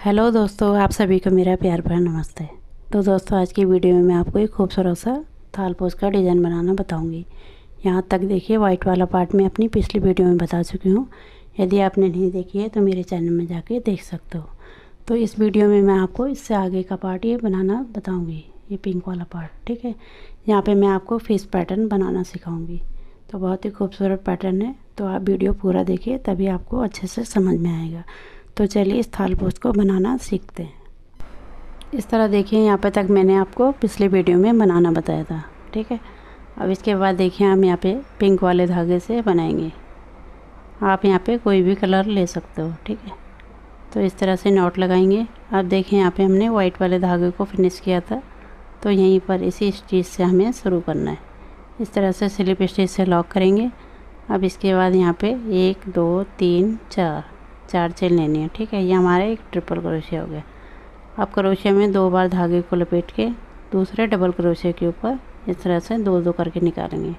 Hello दोस्तों, आप सभी को मेरा प्यार भरा नमस्ते। तो दोस्तों, आज की वीडियो में मैं आपको एक खूबसूरत सा थाल पोस्ट का डिज़ाइन बनाना बताऊंगी। यहाँ तक देखिए, वाइट वाला पार्ट मैं अपनी पिछली वीडियो में बता चुकी हूँ। यदि आपने नहीं देखी है तो मेरे चैनल में जाके देख सकते हो। तो इस वीडियो में मैं आपको इससे आगे का पार्ट ये बनाना बताऊँगी, ये पिंक वाला पार्ट। ठीक है, यहाँ पर मैं आपको फिश पैटर्न बनाना सिखाऊँगी। तो बहुत ही खूबसूरत पैटर्न है, तो आप वीडियो पूरा देखिए, तभी आपको अच्छे से समझ में आएगा। तो चलिए इस थाल पोस्ट को बनाना सीखते हैं। इस तरह देखिए, यहाँ पे तक मैंने आपको पिछले वीडियो में बनाना बताया था। ठीक है, अब इसके बाद देखिए हम यहाँ पे पिंक वाले धागे से बनाएंगे। आप यहाँ पे कोई भी कलर ले सकते हो। ठीक है, तो इस तरह से नॉट लगाएंगे। अब देखिए यहाँ पे हमने वाइट वाले धागे को फिनिश किया था, तो यहीं पर इसी स्टिच से हमें शुरू करना है। इस तरह से स्लिप स्टिच से लॉक करेंगे। अब इसके बाद यहाँ पे 1 2 3 4 चेन लेनी है। ठीक है, ये हमारा एक ट्रिपल क्रोशिया हो गया। अब क्रोशिया में 2 बार धागे को लपेट के दूसरे डबल क्रोशिया के ऊपर इस तरह से 2 करके निकालेंगे,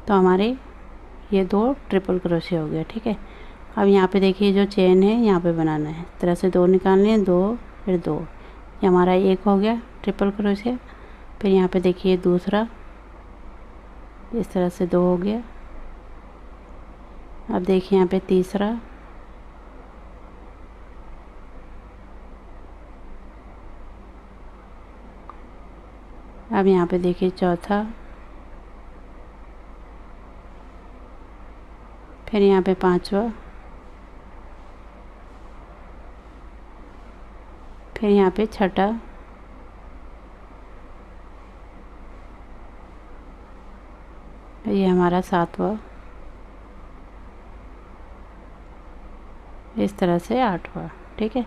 तो हमारे ये 2 ट्रिपल क्रोशिया हो गया। ठीक है, अब यहाँ पे देखिए जो चेन है यहाँ पे बनाना है। इस तरह से 2 निकालने हैं, 2 फिर 2, ये हमारा एक हो गया ट्रिपल क्रोशिया। फिर यहाँ पे देखिए दूसरा, इस तरह से 2 हो गया। अब देखिए यहाँ पे तीसरा, अब यहाँ पे देखिए चौथा, फिर यहाँ पे पांचवा, फिर यहाँ पे छठा, ये हमारा सातवां, इस तरह से आठवां। ठीक है,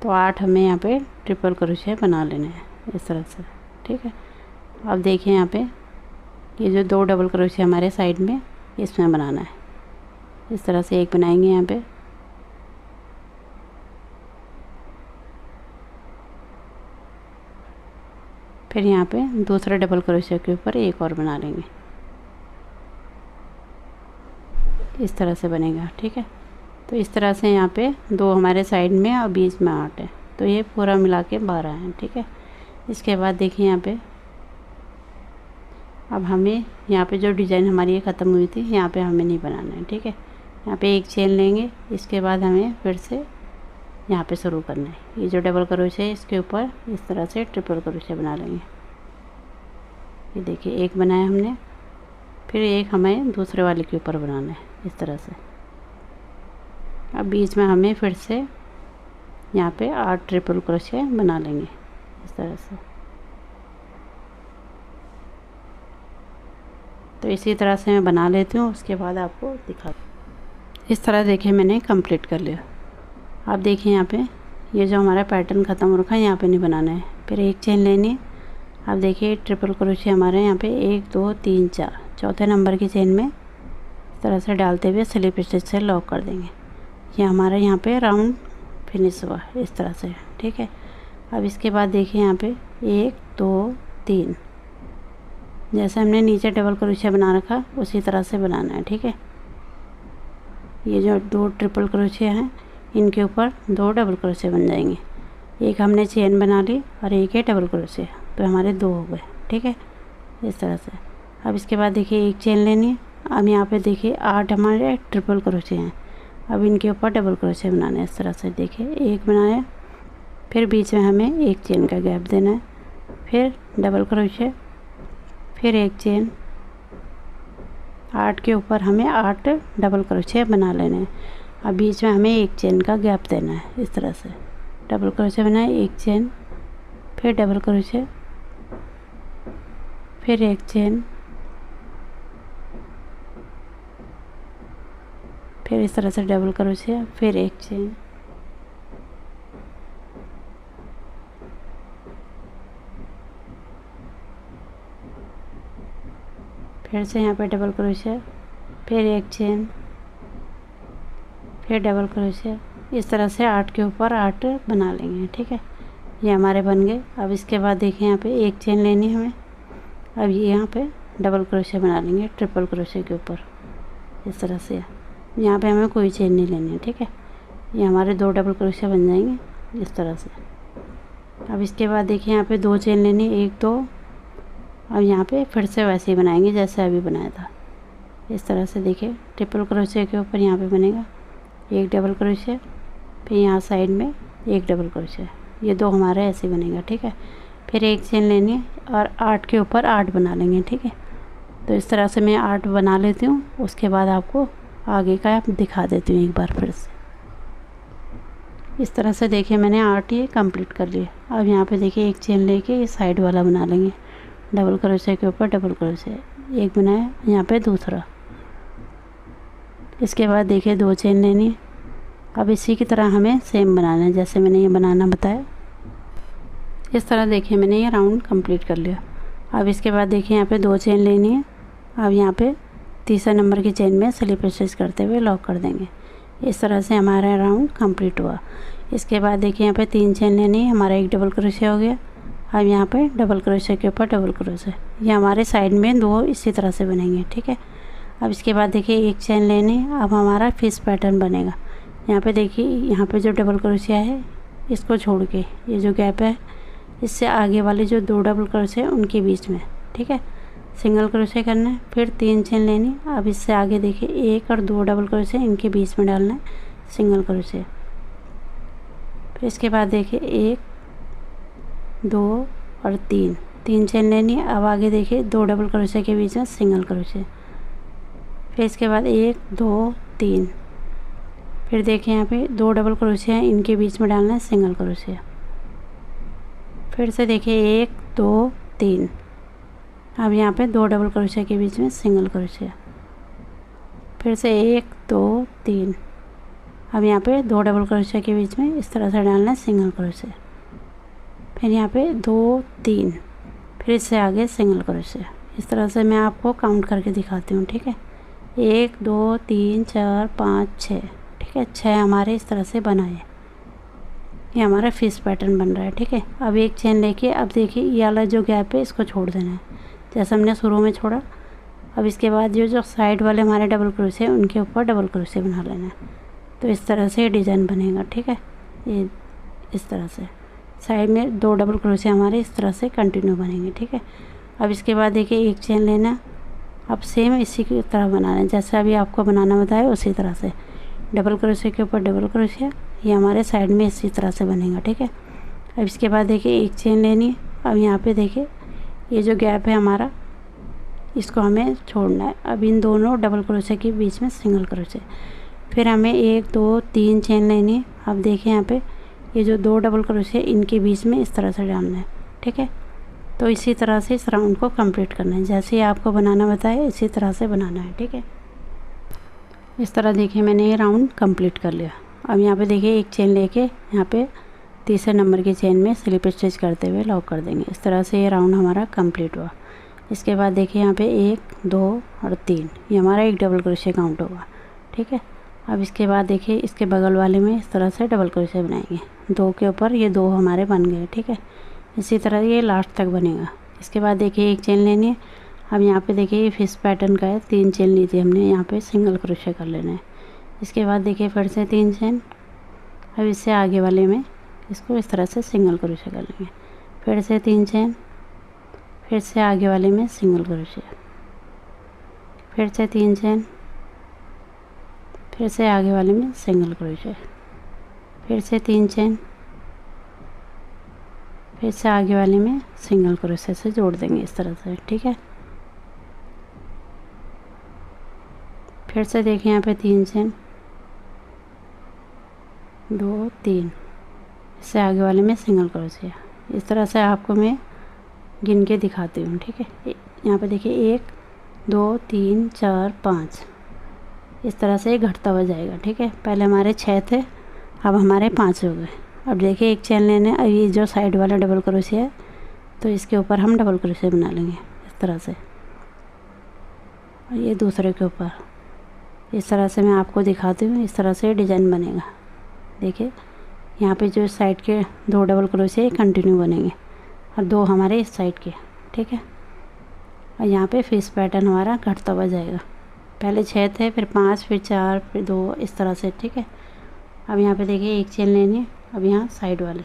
तो 8 हमें यहाँ पे ट्रिपल क्रोशिया बना लेने हैं इस तरह से। ठीक है, अब देखिए यहाँ पे ये जो 2 डबल क्रोशिया हमारे साइड में इसमें बनाना है। इस तरह से एक बनाएंगे यहाँ पे, फिर यहाँ पे दूसरा डबल क्रोशिया के ऊपर एक और बना लेंगे। इस तरह से बनेगा। ठीक है, तो इस तरह से यहाँ पे 2 हमारे साइड में और बीच में 8 है, तो ये पूरा मिला के 12 है। ठीक है, इसके बाद देखिए यहाँ पे अब हमें यहाँ पे जो डिज़ाइन हमारी ये ख़त्म हुई थी, यहाँ पे हमें नहीं बनाना है। ठीक है, यहाँ पे एक चेन लेंगे। इसके बाद हमें फिर से यहाँ पे शुरू करना है। ये जो डबल क्रोशिया है इसके ऊपर इस तरह से ट्रिपल क्रोशिया बना लेंगे। ये देखिए एक बनाया हमने, फिर एक हमें दूसरे वाले के ऊपर बनाना है इस तरह से। अब बीच में हमें फिर से यहाँ पे 8 ट्रिपल क्रोशिया बना लेंगे इस तरह से। तो इसी तरह से मैं बना लेती हूँ, उसके बाद आपको दिखा। इस तरह देखिए मैंने कंप्लीट कर लिया। आप देखिए यहाँ पे ये जो हमारा पैटर्न ख़त्म हो रखा है, यहाँ पे नहीं बनाना है। फिर एक चेन लेनी है। आप देखिए ट्रिपल क्रोशिया हमारे यहाँ पे 1 2 3 4 चौथे नंबर की चेन में इस तरह से डालते हुए स्लिप स्टिच से लॉक कर देंगे। ये हमारा यहाँ पे राउंड फिनिश हुआ इस तरह से। ठीक है, अब इसके बाद देखिए यहाँ पे 1 2 3, जैसे हमने नीचे डबल क्रोशिया बना रखा उसी तरह से बनाना है। ठीक है, ये जो 2 ट्रिपल क्रोशिया हैं इनके ऊपर 2 डबल क्रोशिया बन जाएंगे। एक हमने चेन बना ली और एक है डबल क्रोशिया, तो हमारे 2 हो गए। ठीक है, इस तरह से। अब इसके बाद देखिए एक चेन लेनी है। अब यहाँ पे देखिए 8 हमारे ट्रिपल क्रोशिया हैं। अब इनके ऊपर डबल क्रोशिया बनाना है इस तरह से। देखिए एक बनाया, फिर बीच में हमें एक चेन का गैप देना है, फिर डबल क्रोशिया, फिर एक चेन। 8 के ऊपर हमें 8 डबल क्रोशिया बना लेने हैं। अब बीच में हमें एक चेन का गैप देना है इस तरह से। डबल क्रोशिया बनाए, एक चेन, फिर डबल क्रोशिया, फिर एक चेन, फिर इस तरह से डबल क्रोशिया, फिर एक चेन, फिर से यहाँ पे डबल क्रोशिया, फिर एक चेन, फिर डबल क्रोशिया। इस तरह से 8 के ऊपर 8 बना लेंगे। ठीक है, ये हमारे बन गए। अब इसके बाद देखिए यहाँ पे एक चेन लेनी है हमें। अब ये यहाँ पे डबल क्रोशिया बना लेंगे ट्रिपल क्रोशिया के ऊपर इस तरह से। यहाँ पे हमें कोई चेन नहीं लेनी है। ठीक है, ये हमारे 2 डबल क्रोशिया बन जाएंगे। इस तरह से। अब इसके बाद देखिए यहाँ पे 2 चेन लेनी, 1 2। अब यहाँ पे फिर से वैसे ही बनाएंगे जैसे अभी बनाया था, इस तरह से। देखिए ट्रिपल क्रोशिया के ऊपर यहाँ पे बनेगा 1 डबल क्रोशिया, फिर यहाँ साइड में 1 डबल क्रोशिया, ये 2 हमारा ऐसे बनेगा, ठीक है। फिर 1 चेन लेनी है और 8 के ऊपर 8 बना लेंगे, ठीक है। तो इस तरह से मैं 8 बना लेती हूँ, उसके बाद आपको आगे का दिखा देती हूँ एक बार फिर से। इस तरह से देखिए मैंने 8 ये कंप्लीट कर लिया। अब यहाँ पे देखिए 1 चेन लेके ये साइड वाला बना लेंगे, डबल क्रोशिया के ऊपर डबल क्रोशिया, 1 बनाया, यहाँ पे दूसरा। इसके बाद देखिए 2 चेन लेनी है। अब इसी की तरह हमें सेम बनाना है जैसे मैंने ये बनाना बताया। इस तरह देखिए मैंने ये राउंड कंप्लीट कर लिया। अब इसके बाद देखिए यहाँ पे 2 चेन लेनी है। अब यहाँ पे तीसरे नंबर की चेन में स्लिप स्टिच करते हुए लॉक कर देंगे। इस तरह से हमारा राउंड कंप्लीट हुआ। इसके बाद देखिए यहाँ पे 3 चेन लेनी है, हमारा 1 डबल क्रोशिया हो गया। अब यहाँ पे डबल क्रोशिया के ऊपर डबल क्रोशिया, ये हमारे साइड में 2 इसी तरह से बनेंगे, ठीक है। अब इसके बाद देखिए 1 चेन लेनी है। अब हमारा फिश पैटर्न बनेगा। यहाँ पे देखिए यहाँ पे जो डबल क्रोशिया है इसको छोड़ के ये जो गैप है इससे आगे वाले जो 2 डबल क्रोशिया उनके बीच में, ठीक है, सिंगल क्रोशिया करना है। फिर 3 चेन लेनी। अब इससे आगे देखिए 1 और 2 डबल क्रोशिया इनके बीच में डालना है, सिंगल क्रोशिया। फिर इसके बाद देखिए 1 2 और 3 चेन लेनी है। अब आगे देखिए 2 डबल क्रोशिया के बीच में सिंगल क्रोशिया। फिर इसके बाद 1 2 3। फिर देखिए यहाँ पे 2 डबल क्रोशिया है, इनके बीच में डालना है सिंगल क्रोशिया। फिर से देखिए 1 2 3। अब यहाँ पे 2 डबल क्रोशिया के बीच में सिंगल क्रोशिया। फिर से 1 2 3। अब यहाँ पे 2 डबल क्रोशिया के बीच में इस तरह से डालना है सिंगल क्रोशिया। फिर यहाँ पे 2 3। फिर इससे आगे सिंगल क्रोशिया। इस तरह से मैं आपको काउंट करके दिखाती हूँ, ठीक है। 1 2 3 4 5 6, ठीक है, 6 हमारे इस तरह से बनाए। ये हमारा फिश पैटर्न बन रहा है, ठीक है। अब 1 चेन लेके अब देखिए ये वाला जो गैप है इसको छोड़ देना है जैसा हमने शुरू में छोड़ा। अब इसके बाद ये जो साइड वाले हमारे डबल क्रोशिया उनके ऊपर डबल क्रोशिया बना लेना है। तो इस तरह से डिज़ाइन बनेगा, ठीक है। ये इस तरह से साइड में 2 डबल क्रोशिया हमारे इस तरह से कंटिन्यू बनेंगे, ठीक है। अब इसके बाद देखिए 1 चेन लेना। अब सेम इसी की तरह बनाना है जैसे अभी आपको बनाना बताया उसी तरह से, डबल क्रोशिया के ऊपर डबल क्रोशिया, ये हमारे साइड में इसी तरह से बनेगा, ठीक है। अब इसके बाद देखिए 1 चेन लेनी है। अब यहाँ पे देखिए ये जो गैप है हमारा इसको हमें छोड़ना है। अब इन दोनों डबल क्रोशिया के बीच में सिंगल क्रोशिया। फिर हमें 1 2 3 चेन लेनी है। अब देखिए यहाँ पे ये जो 2 डबल क्रोशिया इनके बीच में इस तरह से डालना है, ठीक है। तो इसी तरह से इस राउंड को कंप्लीट करना है जैसे ही आपको बनाना बताया इसी तरह से बनाना है, ठीक है। इस तरह देखिए मैंने ये राउंड कंप्लीट कर लिया। अब यहाँ पे देखिए 1 चेन लेके यहाँ पे तीसरे नंबर की चेन में स्लिप स्टिच करते हुए लॉक कर देंगे। इस तरह से ये राउंड हमारा कंप्लीट हुआ। इसके बाद देखिए यहाँ पे 1 2 और 3, ये हमारा 1 डबल क्रोशिया काउंट होगा, ठीक है। अब इसके बाद देखिए इसके बगल वाले में इस तरह से डबल क्रोशिया बनाएंगे, 2 के ऊपर ये 2 हमारे बन गए, ठीक है। इसी तरह ये लास्ट तक बनेगा। इसके बाद देखिए 1 चेन लेनी है। अब यहाँ पे देखिए ये फिश पैटर्न का है, 3 चेन ली थी हमने, यहाँ पे सिंगल क्रोशिया कर लेना है। इसके बाद देखिए फिर से 3 चेन। अब इससे आगे वाले में इसको इस तरह से सिंगल क्रोशिया कर लेंगे। फिर से 3 चेन। फिर से आगे वाले में सिंगल क्रोशिया। फिर से 3 चेन। फिर से आगे वाले में सिंगल क्रोशिया। फिर से 3 चेन। फिर से आगे वाले में सिंगल क्रोशिया से जोड़ देंगे इस तरह से, ठीक है। फिर से देखिए यहाँ पे 3 चेन 2 3, इससे आगे वाले में सिंगल क्रोशिया। इस तरह से आपको मैं गिन के दिखाती हूँ, ठीक है। यहाँ पे देखिए 1 2 3 4 5, इस तरह से घटता हुआ जाएगा, ठीक है। पहले हमारे 6 थे, अब हमारे 5 हो गए। अब देखिए 1 चेन लेने, अब ये जो साइड वाला डबल क्रोशिया है तो इसके ऊपर हम डबल क्रोशिया बना लेंगे इस तरह से, और ये दूसरे के ऊपर इस तरह से मैं आपको दिखाती हूँ। इस तरह से डिज़ाइन बनेगा। देखिए यहाँ पे जो साइड के 2 डबल क्रोशिया कंटिन्यू बनेंगे और 2 हमारे इस साइड के, ठीक है। और यहाँ पे फिश पैटर्न हमारा घटता हुआ जाएगा। पहले 6 थे, फिर 5, फिर 4, फिर 2, इस तरह से, ठीक है। अब यहाँ पे देखिए 1 चेन लेनी है। अब यहाँ साइड वाले,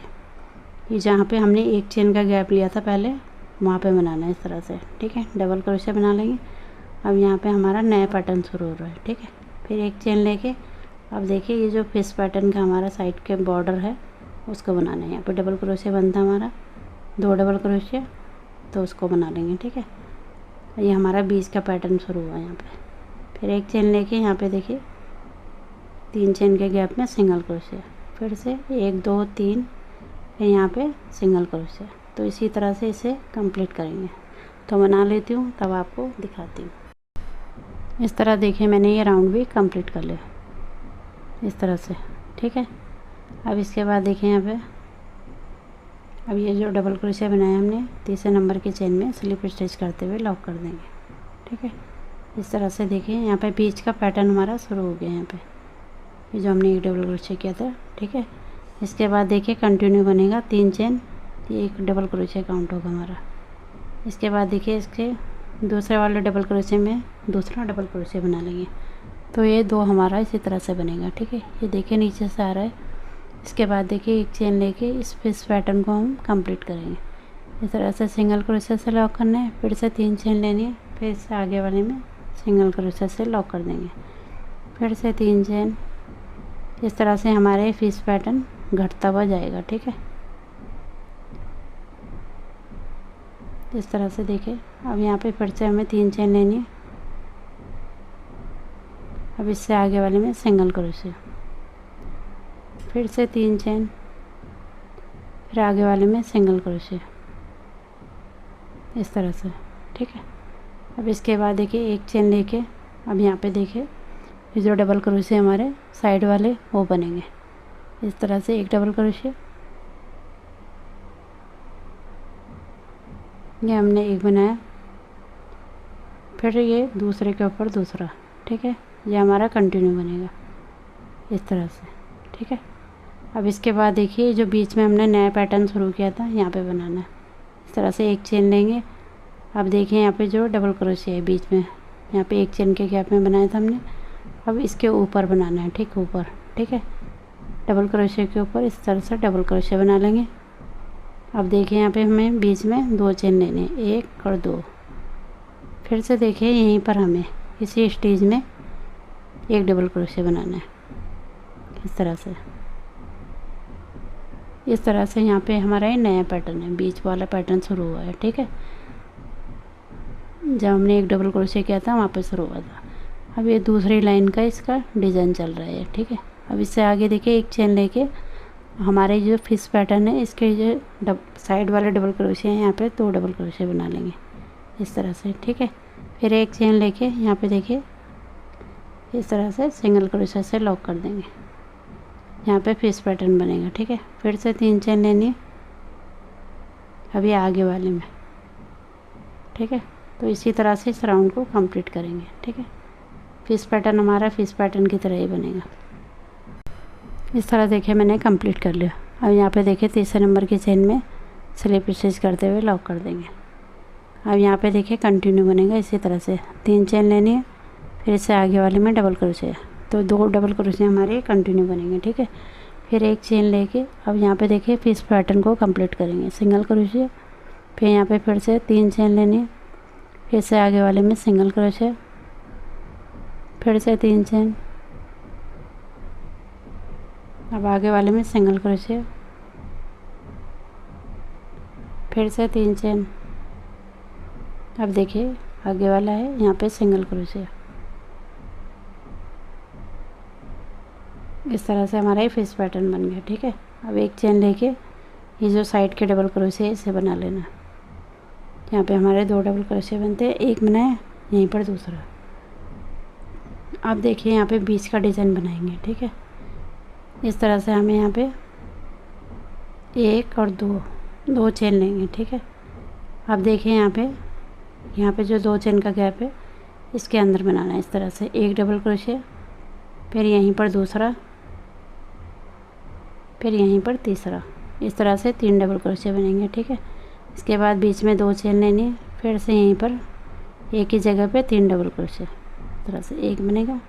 ये जहाँ पे हमने एक चेन का गैप लिया था पहले, वहाँ पे बनाना है इस तरह से, ठीक है। डबल क्रोशिया बना लेंगे। अब यहाँ पे हमारा नया पैटर्न शुरू हो रहा है, ठीक है। फिर एक चेन लेके अब देखिए ये जो फिश पैटर्न का हमारा साइड के बॉर्डर है उसको बनाना है। यहाँ पे डबल क्रोशिया बनता है हमारा, 2 डबल क्रोशिया, तो उसको बना लेंगे, ठीक है। ये हमारा बीच का पैटर्न शुरू हुआ यहाँ पे। फिर एक चेन लेके यहाँ पे देखिए 3 चेन के गैप में सिंगल क्रोशिया, फिर से 1 2 3, फिर यहाँ पे सिंगल क्रोशिया। तो इसी तरह से इसे कंप्लीट करेंगे। तो बना लेती हूँ तब आपको दिखाती हूँ। इस तरह देखिए मैंने ये राउंड भी कंप्लीट कर लिया इस तरह से, ठीक है। अब इसके बाद देखिए यहाँ पे अब ये जो डबल क्रोशिया बनाया हमने तीसरे नंबर की चेन में स्लिप स्टिच करते हुए लॉक कर देंगे, ठीक है। इस तरह से देखिए यहाँ पे बीच का पैटर्न हमारा शुरू हो गया। यहाँ पे ये जो हमने एक डबल क्रोशिया किया था, ठीक है। इसके बाद देखिए कंटिन्यू बनेगा 3 चेन, ये एक डबल क्रोशिया काउंट होगा हमारा। इसके बाद देखिए इसके दूसरे वाले डबल क्रोशिया में दूसरा डबल क्रोशिया बना लेंगे। तो ये 2 हमारा इसी तरह से बनेगा, ठीक है। ये देखिए नीचे से आ रहा है। इसके बाद देखिए एक चेन लेके इस फिश पैटर्न को हम कंप्लीट करेंगे। इस तरह से सिंगल क्रोशिया से लॉक करना है, फिर से 3 चेन लेनी है, फिर इससे आगे वाले में सिंगल क्रोशिया से लॉक कर देंगे, फिर से 3 चेन। इस तरह से हमारे फिश पैटर्न घटता हुआ जाएगा, ठीक है। इस तरह से देखिए अब यहाँ पे फिर से हमें 3 चेन लेनी है। अब इससे आगे वाले में सिंगल क्रोशिया, फिर से 3 चेन, फिर आगे वाले में सिंगल क्रोशिया, इस तरह से, ठीक है। अब इसके बाद देखिए एक चेन लेके अब यहाँ पे देखिए ये जो डबल क्रोशिया हमारे साइड वाले वो बनेंगे। इस तरह से एक डबल क्रोशिया, ये हमने एक बनाया, फिर ये दूसरे के ऊपर दूसरा, ठीक है। ये हमारा कंटिन्यू बनेगा इस तरह से, ठीक है। अब इसके बाद देखिए जो बीच में हमने नया पैटर्न शुरू किया था यहाँ पे बनाना है। इस तरह से एक चेन लेंगे। अब देखिए यहाँ पे जो डबल क्रोशिया है बीच में, यहाँ पे एक चेन के गैप में बनाया था हमने, अब इसके ऊपर बनाना है, ठीक ऊपर, ठीक है। डबल क्रोशिया के ऊपर इस तरह से डबल क्रोशिया बना लेंगे। अब देखिए यहाँ पे हमें बीच में 2 चेन लेने हैं, 1 और 2। फिर से देखिए यहीं पर हमें इसी स्टेज में एक डबल क्रोशिया बनाना है इस तरह से। इस तरह से यहाँ पे हमारा ये नया पैटर्न है, बीच वाला पैटर्न शुरू हुआ है, ठीक है। जब हमने एक डबल क्रोशिया किया था वहाँ पे शुरू हुआ था। अब ये दूसरी लाइन का इसका डिज़ाइन चल रहा है, ठीक है। अब इससे आगे देखिए एक चेन लेके हमारे जो फिश पैटर्न है इसके जो साइड वाले डबल क्रोशिया हैं यहाँ पे 2 डबल क्रोशिया बना लेंगे इस तरह से, ठीक है। फिर एक चेन लेके यहाँ पे देखिए इस तरह से सिंगल क्रोशिया से लॉक कर देंगे, यहाँ पे फिश पैटर्न बनेगा, ठीक है। फिर से 3 चेन लेनी है अब ये आगे वाले में, ठीक है। तो इसी तरह से इस राउंड को कंप्लीट करेंगे, ठीक है। फिश पैटर्न हमारा फिश पैटर्न की तरह ही बनेगा। इस तरह देखिए मैंने कंप्लीट कर लिया। अब यहाँ पे देखिए तीसरे नंबर की चेन में स्लिप स्टिच करते हुए लॉक कर देंगे। अब यहाँ पे देखिए कंटिन्यू बनेगा इसी तरह से, 3 चेन लेनी है, फिर इससे आगे वाले में डबल क्रोशिया, तो 2 डबल क्रोशिया हमारे कंटिन्यू बनेंगे, ठीक है। फिर एक चेन लेके अब यहाँ पे देखिए फिश पैटर्न को कंप्लीट करेंगे, सिंगल क्रोशिया, फिर यहाँ पे फिर से 3 चेन लेनी है, फिर से आगे वाले में सिंगल क्रोशिया, फिर से 3 चेन, अब आगे वाले में सिंगल क्रोशिया, फिर से 3 चेन। अब देखिए आगे वाला है यहाँ पे सिंगल क्रोशिया। इस तरह से हमारा ये फिश पैटर्न बन गया, ठीक है। अब एक चेन लेके ये जो साइड के डबल क्रोशिया है इसे बना लेना। यहाँ पे हमारे 2 डबल क्रोशिया बनते हैं, एक बनाया यहीं पर दूसरा। अब देखिए यहाँ पे बीच का डिज़ाइन बनाएंगे, ठीक है। इस तरह से हमें यहाँ पे 1 और 2 चेन लेंगे, ठीक है। अब देखिए यहाँ पे जो 2 चेन का गैप है इसके अंदर बनाना है इस तरह से, एक डबल क्रोशिया, फिर यहीं पर दूसरा, फिर यहीं पर तीसरा। इस तरह से 3 डबल क्रोशिया बनेंगे, ठीक है। इसके बाद बीच में 2 चेन लेनी है, फिर से यहीं पर एक ही जगह पे 3 डबल क्रोशिया, इस तरह से एक बनेगा,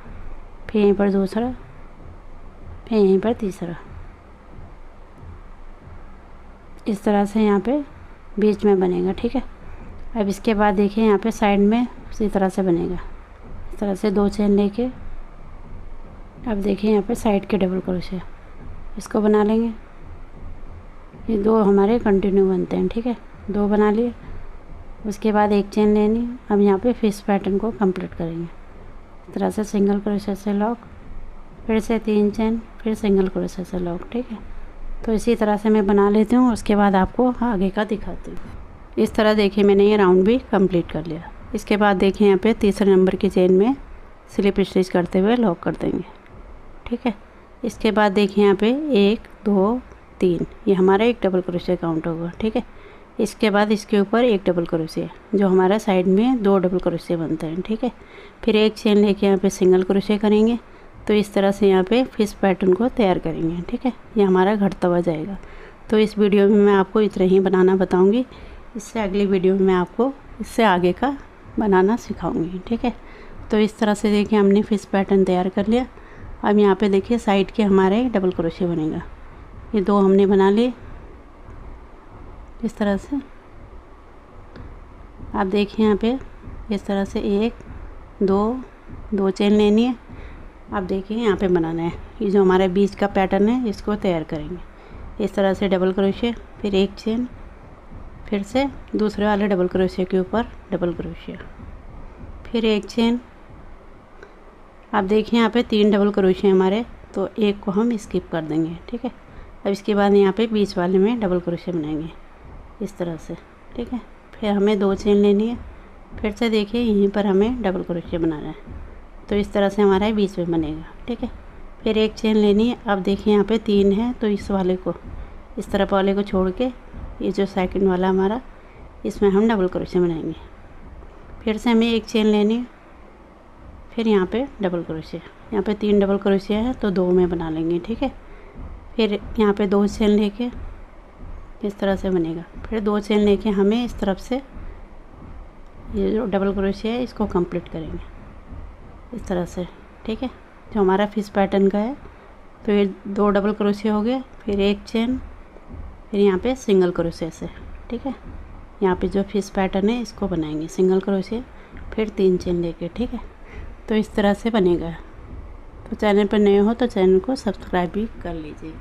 फिर यहीं पर दूसरा, फिर यहीं पर तीसरा। इस तरह से यहाँ पे बीच में बनेगा। ठीक है, अब इसके बाद देखिए यहाँ पे साइड में उसी तरह से बनेगा। इस तरह से 2 चेन लेके अब देखिए यहाँ पे साइड के डबल क्रोशे इसको बना लेंगे। ये 2 हमारे कंटिन्यू बनते हैं। ठीक है, 2 बना लिए। उसके बाद 1 चेन लेनी। अब यहाँ पे फिश पैटर्न को कंप्लीट करेंगे। इस तरह से सिंगल क्रोशे से लॉक, फिर से 3 चेन, फिर सिंगल क्रोशे से लॉक। ठीक है, तो इसी तरह से मैं बना लेती हूँ। उसके बाद आपको आगे का दिखाती हूँ। इस तरह देखिए मैंने ये राउंड भी कंप्लीट कर लिया। इसके बाद देखिए यहाँ पे तीसरे नंबर की चेन में स्लिप स्टिच करते हुए लॉक कर देंगे। ठीक है, इसके बाद देखिए यहाँ पे 1 2 3 ये हमारा एक डबल क्रोशे काउंट होगा। ठीक है, इसके बाद इसके ऊपर एक डबल क्रोशे जो हमारा साइड में 2 डबल क्रोशे बनते हैं। ठीक है, फिर 1 चेन लेके यहाँ पे सिंगल क्रोशे करेंगे। तो इस तरह से यहाँ पे फिश पैटर्न को तैयार करेंगे। ठीक है, ये हमारा घटता हुआ जाएगा। तो इस वीडियो में मैं आपको इतना ही बनाना बताऊँगी। इससे अगली वीडियो में मैं आपको इससे आगे का बनाना सिखाऊंगी। ठीक है, तो इस तरह से देखिए हमने फिश पैटर्न तैयार कर लिया। अब यहाँ पे देखिए साइड के हमारे डबल क्रोशे बनेगा। ये 2 हमने बना लिए इस तरह से। आप देखिए यहाँ पे इस तरह से 1 2 चेन लेनी है। आप देखिए यहाँ पे बनाना है। ये जो हमारे बीच का पैटर्न है इसको तैयार करेंगे। इस तरह से डबल क्रोशे, फिर 1 चेन, फिर से दूसरे वाले डबल क्रोशे के ऊपर डबल क्रोशे, फिर 1 चेन। आप देखिए यहाँ पे 3 डबल क्रोशे हमारे, तो एक को हम स्किप कर देंगे। ठीक है, अब इसके बाद यहाँ पे बीच वाले में डबल क्रोशे बनाएंगे इस तरह से। ठीक है, फिर हमें 2 चेन लेनी है। फिर से देखिए यहीं पर हमें डबल क्रोशे बनाना है। तो इस तरह से हमारा बीच में बनेगा। ठीक है, फिर 1 चेन लेनी है। अब देखिए यहाँ पे 3 है, तो इस वाले को, इस तरफ वाले को छोड़ के ये जो सेकंड वाला हमारा, इसमें हम डबल क्रोशे बनाएंगे। फिर से हमें 1 चेन लेनी है, फिर यहाँ पे डबल क्रोशे। यहाँ पे 3 डबल क्रोशे हैं, तो 2 में बना लेंगे। ठीक है, फिर यहाँ पे 2 चेन लेके इस तरह से बनेगा। फिर 2 चेन लेके हमें इस तरफ से ये जो डबल क्रोशे है इसको कंप्लीट करेंगे इस तरह से। ठीक है, जो हमारा फिश पैटर्न का है, तो ये 2 डबल क्रोशे हो गए, फिर 1 चेन, फिर यहाँ पे सिंगल क्रोशे से। ठीक है, यहाँ पे जो फिश पैटर्न है इसको बनाएंगे सिंगल क्रोशे, फिर 3 चेन लेके। ठीक है, तो इस तरह से बनेगा। तो चैनल पर नए हो तो चैनल को सब्सक्राइब भी कर लीजिए।